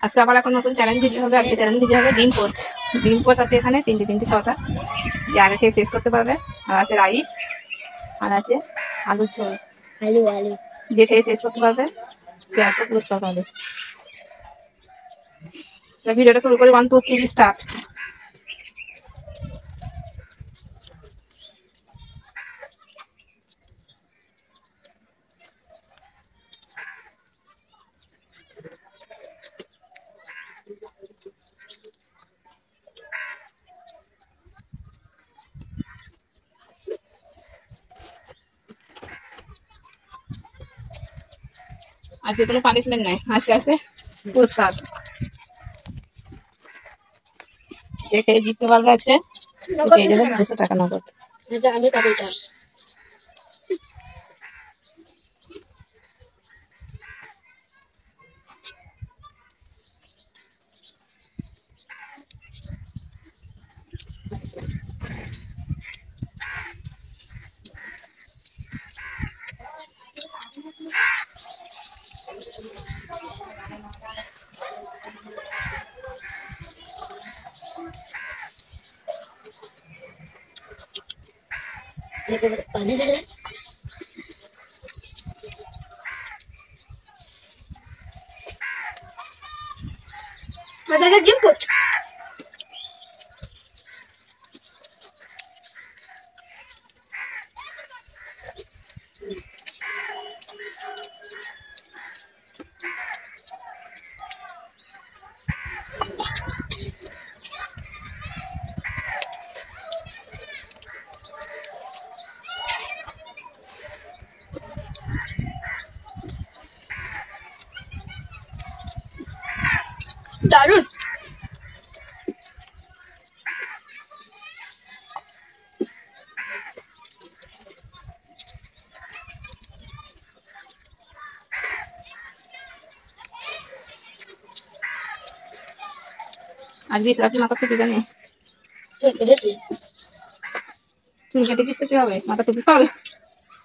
আজকে আবার এখন নতুন চ্যালেঞ্জ ভিডিও হবে। আজকে চ্যালেঞ্জ ভিডিও হবে ডিম পোচ আছে এখানে তিনটে ছটা, যে আগে খেয়ে শেষ করতে পারবে। আর আছে রাইস, আর আছে আলুর ঝোল। আলু যে খেয়ে শেষ করতে পারবে সে আজকে পুরস্কার পাবে। ভিডিওটা শুরু করি, 1 2 3 স্টার্ট। আজকে কোনো পানিশমেন্ট নাই, আজকে আছে পুরস্কার। যে খেয়ে জিততে পারবে আজকে পেয়ে যাবে 200 টাকা নগদ। আমি পাবো এটা। पानी डाले डिम पोच। दारुण আজকে আপনি মাথা টুপি জানে চুল কেটেছিস তো কি হবে? মাথা টুপি হবে,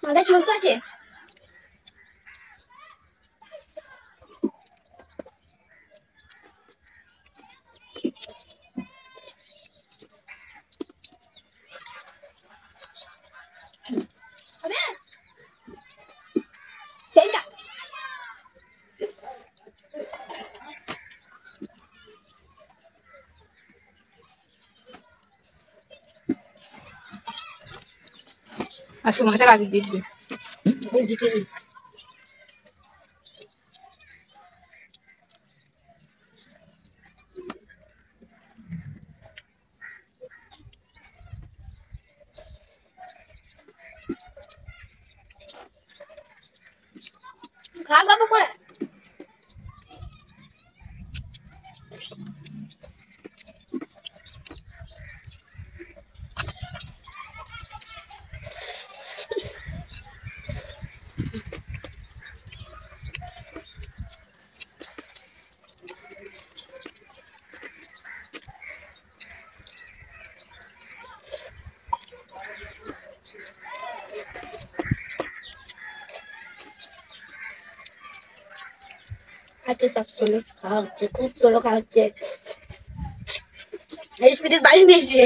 মাথা চুল তো আছে। আজকে মনে হচ্ছে রাজীব জিতবে। खा बाबू पड़ा আজকে সব সোলো খাওয়া হচ্ছে, খুব সোলো খাওয়া হচ্ছে। স্পিডের বাড়ি নিয়েছে।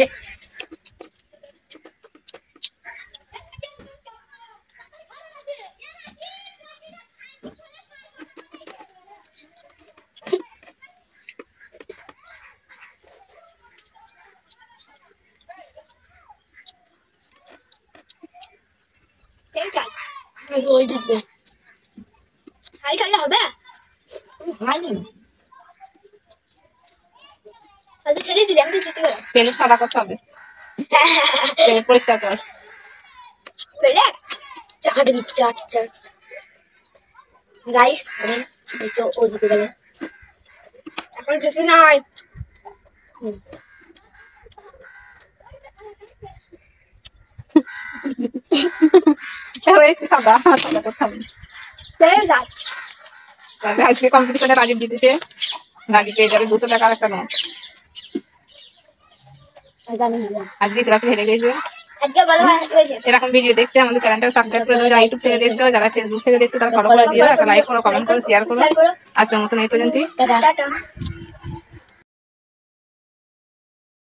ওই জিতবে, হাই চাললে হবে। ছেড়ে দিলে আমি তো জিতে গেলাম। প্লেট সাদা করতে হবে, প্লেট পরিষ্কার কর। প্লেট চাট চাট চাট রাইস এই তো ও জিতে গেল। এখন কিছু নাই। হয়েছে সাদা সাদা করতে হবে। আজকে কম্পিটিশনে রাজীব জিতেছে, রাজীব পেয়ে যাবে 200 টাকার একটা নোট। আজকে রাতে হেরে গেছে। এরকম ভিডিও দেখতে আমাদের চ্যানেলটা সাবস্ক্রাইব করে দেবে। যারা ইউটিউব থেকে দেখছো, যারা ফেসবুক থেকে দেখছো তারা ফলো করে দিও, একটা লাইক করো, কমেন্ট করো, শেয়ার করো। আজকের মতন এই পর্যন্তই।